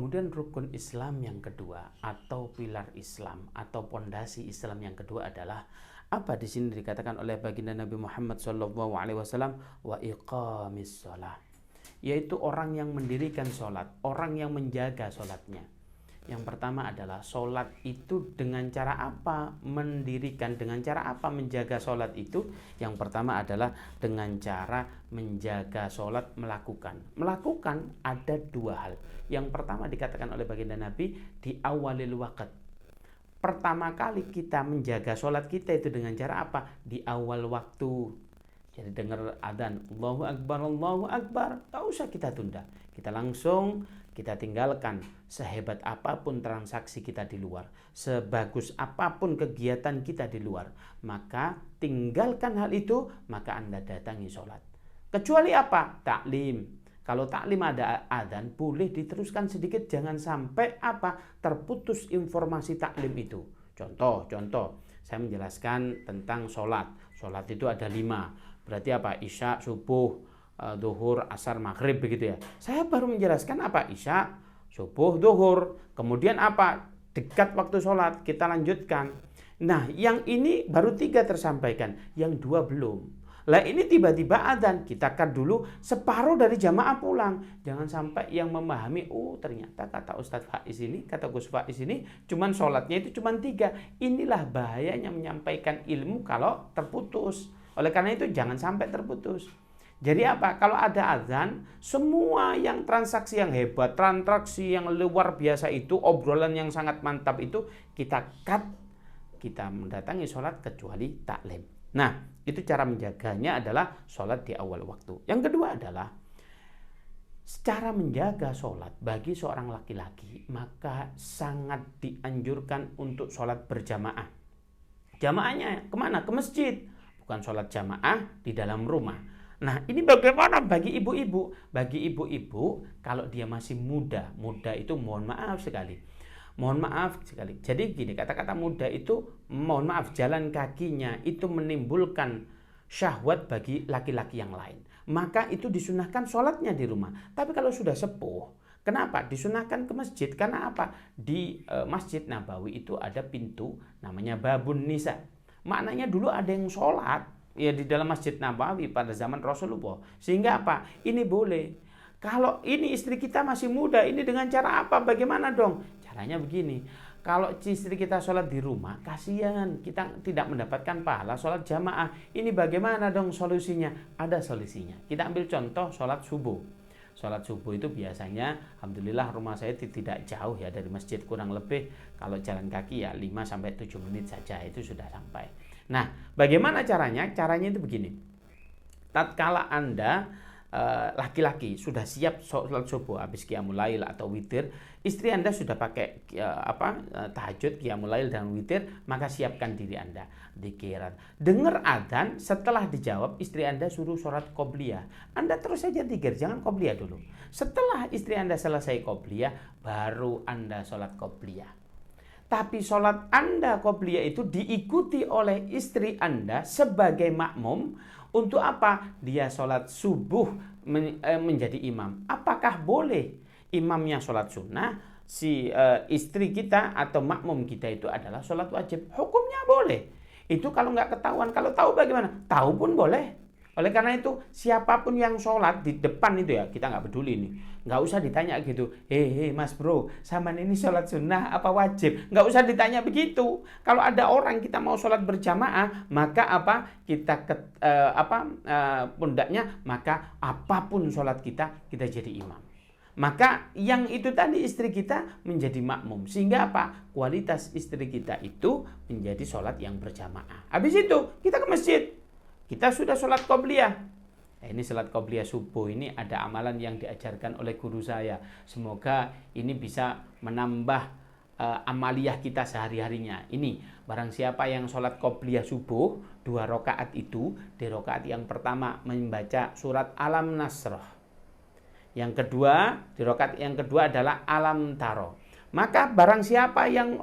Kemudian rukun Islam yang kedua atau pilar Islam atau pondasi Islam yang kedua adalah apa di sini dikatakan oleh baginda Nabi Muhammad SAW, wa iqamis shalah, yaitu orang yang mendirikan sholat, orang yang menjaga sholatnya. Yang pertama adalah sholat itu dengan cara apa mendirikan, dengan cara apa menjaga sholat itu. Yang pertama adalah dengan cara menjaga sholat, melakukan ada dua hal. Yang pertama dikatakan oleh baginda Nabi di awalil waqt. Pertama kali kita menjaga sholat kita itu dengan cara apa? Di awal waktu. Jadi dengar adzan Allahu Akbar, gak usah kita tunda, kita langsung kita tinggalkan. Sehebat apapun transaksi kita di luar, sebagus apapun kegiatan kita di luar, maka tinggalkan hal itu, maka Anda datangi sholat. Kecuali apa? Taklim. Kalau taklim ada adzan, boleh diteruskan sedikit, jangan sampai apa? Terputus informasi taklim itu. Contoh, saya menjelaskan tentang sholat. Sholat itu ada 5. Berarti apa? Isya, subuh, duhur, asar, maghrib, begitu ya. Saya baru menjelaskan apa? Isya, subuh, duhur. Kemudian apa? Dekat waktu sholat, kita lanjutkan. Nah, yang ini baru 3 tersampaikan, yang 2 belum. Lah ini tiba-tiba adzan, kita cut dulu, separuh dari jamaah pulang. Jangan sampai yang memahami, oh ternyata kata Ustadz Faiz ini, kata Gus Faiz ini, cuman sholatnya itu cuman 3. Inilah bahayanya menyampaikan ilmu kalau terputus. Oleh karena itu jangan sampai terputus. Jadi apa? Kalau ada azan, semua yang transaksi yang hebat, transaksi yang luar biasa itu, obrolan yang sangat mantap itu, kita cut, kita mendatangi sholat kecuali taklim. Nah, itu cara menjaganya adalah sholat di awal waktu. Yang kedua adalah secara menjaga sholat bagi seorang laki-laki, maka sangat dianjurkan untuk sholat berjamaah. Jamaahnya kemana? Ke masjid. Bukan sholat jamaah di dalam rumah. Nah, ini bagaimana bagi ibu-ibu? Bagi ibu-ibu, kalau dia masih muda itu mohon maaf sekali. Jadi gini, kata-kata muda itu, mohon maaf, jalan kakinya itu menimbulkan syahwat bagi laki-laki yang lain. Maka itu disunahkan sholatnya di rumah. Tapi kalau sudah sepuh, kenapa? Disunahkan ke masjid. Karena apa? Di Masjid Nabawi itu ada pintu namanya Babun Nisa. Maknanya dulu ada yang sholat ya di dalam Masjid Nabawi pada zaman Rasulullah. Sehingga apa? Ini boleh. Kalau ini istri kita masih muda, ini dengan cara apa? Bagaimana dong? Caranya begini. Kalau istri kita sholat di rumah, kasihan kita tidak mendapatkan pahala sholat jamaah. Ini bagaimana dong solusinya? Ada solusinya. Kita ambil contoh sholat subuh. Sholat subuh itu biasanya, alhamdulillah rumah saya tidak jauh ya dari masjid, kurang lebih kalau jalan kaki ya 5-7 menit saja itu sudah sampai. Nah, bagaimana caranya? Caranya itu begini. Tatkala Anda laki-laki sudah siap sholat subuh habis qiyamul lail atau witir, istri Anda sudah pakai tahajud, qiyamul lail dan witir, maka siapkan diri Anda dzikiran. Dengar adzan, setelah dijawab istri Anda suruh sholat qobliyah. Anda terus saja dzikir, jangan qobliyah dulu. Setelah istri Anda selesai qobliyah, baru Anda sholat qobliyah. Tapi sholat Anda qobliyah itu diikuti oleh istri Anda sebagai makmum. Untuk apa? Dia sholat subuh menjadi imam. Apakah boleh imamnya sholat sunnah, si istri kita atau makmum kita itu adalah sholat wajib? Hukumnya boleh. Itu kalau nggak ketahuan. Kalau tahu bagaimana? Tahu pun boleh. Oleh karena itu, siapapun yang sholat di depan itu ya, kita nggak peduli nih. Nggak usah ditanya gitu, hei mas bro, sama ini sholat sunnah apa wajib? Nggak usah ditanya begitu. Kalau ada orang kita mau sholat berjamaah, maka kita pundaknya, maka apapun sholat kita jadi imam. Maka yang itu tadi istri kita menjadi makmum. Sehingga apa? Kualitas istri kita itu menjadi sholat yang berjamaah. Habis itu kita ke masjid. Kita sudah sholat qobliyah. Ini sholat qobliyah subuh ini ada amalan yang diajarkan oleh guru saya. Semoga ini bisa menambah amaliyah kita sehari-harinya. Ini barang siapa yang sholat qobliyah subuh 2 rakaat itu, di rakaat yang pertama membaca surat Alam Nasrah. Yang kedua, di rakaat yang kedua adalah Alam Taro. Maka barang siapa yang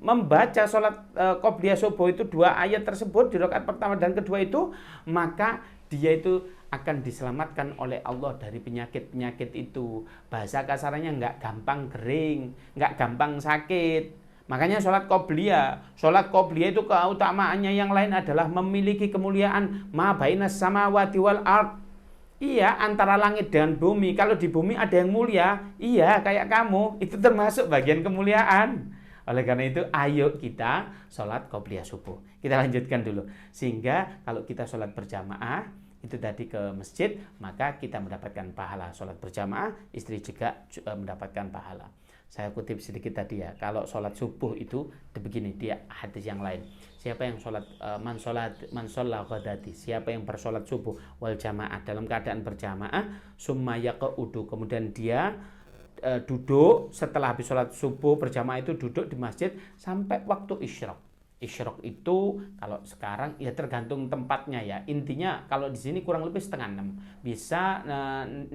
membaca sholat qobliyah subuh itu 2 ayat tersebut di rakaat pertama dan kedua itu, maka dia itu akan diselamatkan oleh Allah dari penyakit-penyakit itu. Bahasa kasarnya nggak gampang kering, nggak gampang sakit. Makanya sholat qobliyah itu keutamaannya yang lain adalah memiliki kemuliaan ma bainas samawati wal ard. Iya, antara langit dan bumi. Kalau di bumi ada yang mulia, iya kayak kamu, itu termasuk bagian kemuliaan. Oleh karena itu, ayo kita sholat qobliyah subuh. Kita lanjutkan dulu. Sehingga kalau kita sholat berjamaah, itu tadi ke masjid, maka kita mendapatkan pahala sholat berjamaah, istri juga mendapatkan pahala. Saya kutip sedikit tadi ya, kalau sholat subuh itu begini, dia hadis yang lain. Siapa yang sholat man sholat ghadati, siapa yang bersolat subuh wal jamaah dalam keadaan berjamaah, summa yaqa'udu, kemudian dia duduk setelah habis sholat subuh berjamaah itu duduk di masjid sampai waktu isyraq. Isyraq itu kalau sekarang ya tergantung tempatnya ya. Intinya kalau di sini kurang lebih setengah 6. Bisa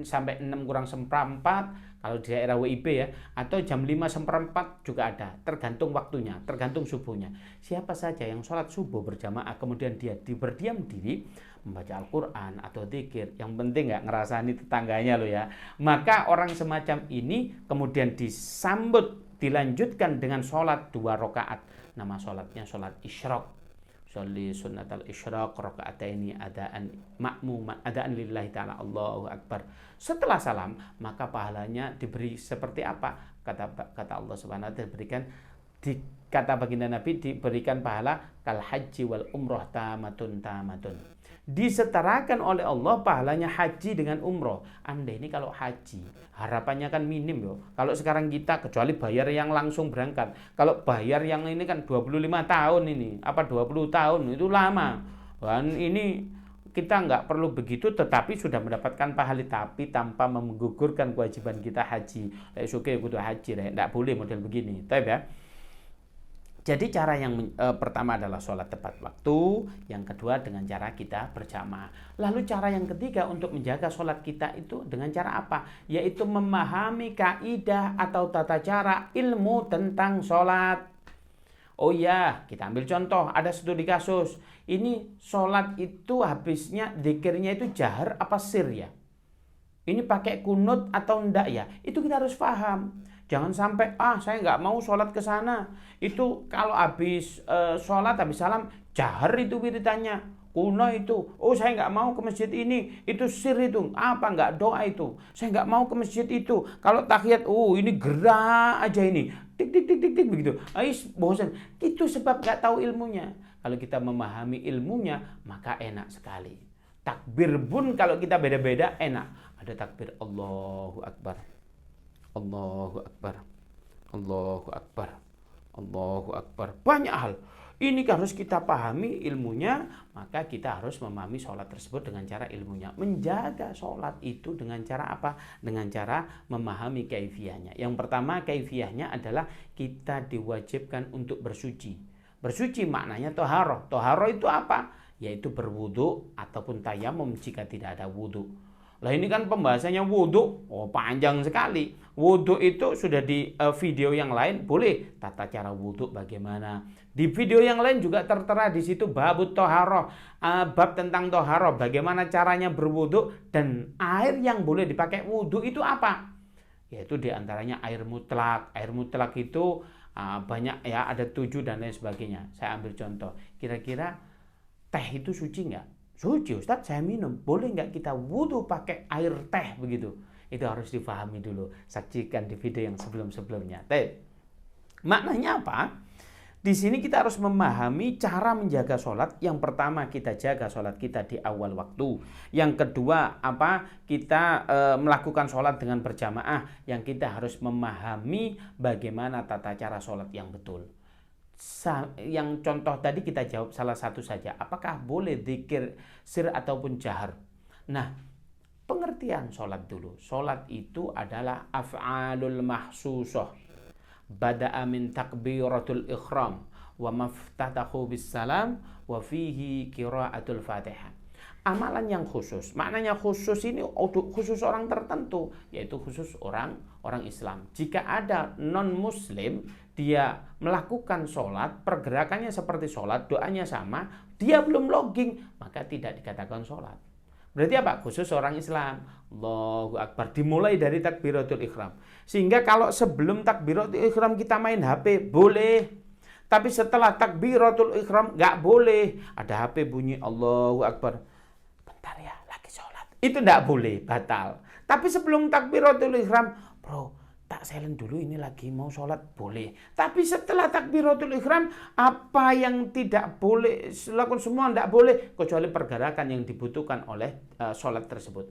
sampai 6 kurang seperempat kalau di daerah WIB ya, atau jam 5 seperempat juga ada. Tergantung waktunya, tergantung subuhnya. Siapa saja yang sholat subuh berjamaah kemudian dia berdiam diri membaca Al-Quran atau dzikir, yang penting nggak ngerasani tetangganya loh ya, maka orang semacam ini kemudian disambut, dilanjutkan dengan sholat 2 rakaat. Nama sholatnya sholat isyraq. Sholli sunnatal isyraq rakaataini adaan ma'muman adaan lillahi ta'ala, Allahu akbar. Setelah salam, maka pahalanya diberi seperti apa? Kata Allah Subhanahu wa taala, diberikan kata baginda Nabi, diberikan pahala kal haji wal umroh tamatun. Disetarakan oleh Allah pahalanya haji dengan umroh. Anda ini kalau haji harapannya kan minim yo. Kalau sekarang kita kecuali bayar yang langsung berangkat. Kalau bayar yang ini kan 25 tahun ini, 20 tahun itu lama. Dan ini kita nggak perlu begitu, tetapi sudah mendapatkan pahala, tapi tanpa menggugurkan kewajiban kita haji. Oke, kudu haji, nggak boleh model begini. Tapi ya. Jadi cara yang pertama adalah sholat tepat waktu, yang kedua dengan cara kita berjamaah. Lalu cara yang ketiga untuk menjaga sholat kita itu dengan cara apa? Yaitu memahami kaidah atau tata cara ilmu tentang sholat. Oh ya, kita ambil contoh, ada studi kasus. Ini sholat itu habisnya dzikirnya itu jahar apa sir ya? Ini pakai kunut atau enggak ya? Itu kita harus paham. Jangan sampai, saya nggak mau sholat ke sana. Itu kalau habis sholat, habis salam, jahar itu wiridannya. Kuno itu, saya nggak mau ke masjid ini. Itu sir itu, apa nggak doa itu. Saya nggak mau ke masjid itu. Kalau tahiyat, ini gerak aja ini. Tik, tik, tik, tik, tik, begitu. Bosan. Itu sebab nggak tahu ilmunya. Kalau kita memahami ilmunya, maka enak sekali. Takbir pun kalau kita beda-beda, enak. Ada takbir Allahu Akbar. Allahu Akbar, Allahu Akbar, Allahu Akbar. Banyak hal. Ini harus kita pahami ilmunya, maka kita harus memahami sholat tersebut dengan cara ilmunya. Menjaga sholat itu dengan cara apa? Dengan cara memahami kaifiyahnya. Yang pertama kaifiyahnya adalah kita diwajibkan untuk bersuci. Bersuci maknanya toharoh. Toharoh itu apa? Yaitu berwudu ataupun tayamum jika tidak ada wudu. Lah ini kan pembahasannya wudhu, panjang sekali. Wudhu itu sudah di video yang lain, boleh tata cara wudhu bagaimana. Di video yang lain juga tertera di situ babut toharoh, bab tentang toharoh, bagaimana caranya berwudhu dan air yang boleh dipakai wudhu itu apa? Yaitu diantaranya air mutlak. Air mutlak itu banyak ya, ada 7 dan lain sebagainya. Saya ambil contoh, kira-kira teh itu suci nggak? Suci Ustadz, saya minum. Boleh nggak kita wudhu pakai air teh begitu? Itu harus difahami dulu. Saksikan di video yang sebelum-sebelumnya. Maknanya apa? Di sini kita harus memahami cara menjaga sholat. Yang pertama kita jaga sholat kita di awal waktu. Yang kedua kita melakukan sholat dengan berjamaah. Yang kita harus memahami bagaimana tata cara sholat yang betul. Yang contoh tadi kita jawab salah satu saja. Apakah boleh dzikir sir ataupun jahar? Nah, pengertian sholat dulu. Sholat itu adalah af'alul mahsusoh. Bada'a min takbiratul ikhram wa maftatahu bis salam wa fihi qiraatul fatihah. Amalan yang khusus. Maknanya khusus ini khusus orang tertentu, yaitu khusus orang Islam. Jika ada non-muslim, dia melakukan sholat, pergerakannya seperti sholat, doanya sama, dia belum logging, maka tidak dikatakan sholat. Berarti apa? Khusus orang Islam. Allahu Akbar. Dimulai dari takbiratul ihram. Sehingga kalau sebelum takbiratul ihram kita main HP, boleh. Tapi setelah takbiratul ihram nggak boleh. Ada HP bunyi Allahu Akbar. Bentar ya, lagi sholat. Itu nggak boleh, batal. Tapi sebelum takbiratul ihram, bro, tak silent dulu, ini lagi mau sholat, boleh. Tapi setelah takbiratul ihram, apa yang tidak boleh, lakukan semua tidak boleh, kecuali pergerakan yang dibutuhkan oleh sholat tersebut.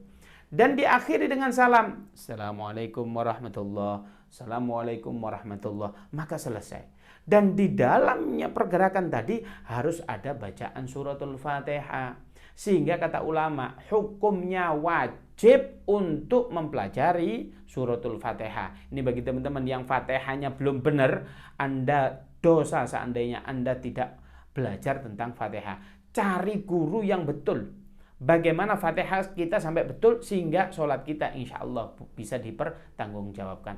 Dan diakhiri dengan salam. Assalamualaikum warahmatullahi, Assalamualaikum warahmatullahi. Maka selesai. Dan di dalamnya pergerakan tadi harus ada bacaan suratul Fatihah. Sehingga kata ulama, hukumnya wajib untuk mempelajari suratul Fatihah. Ini bagi teman-teman yang Fatihahnya belum benar, Anda dosa seandainya Anda tidak belajar tentang Fatihah. Cari guru yang betul. Bagaimana Fatihah kita sampai betul sehingga sholat kita insya Allah bisa dipertanggungjawabkan.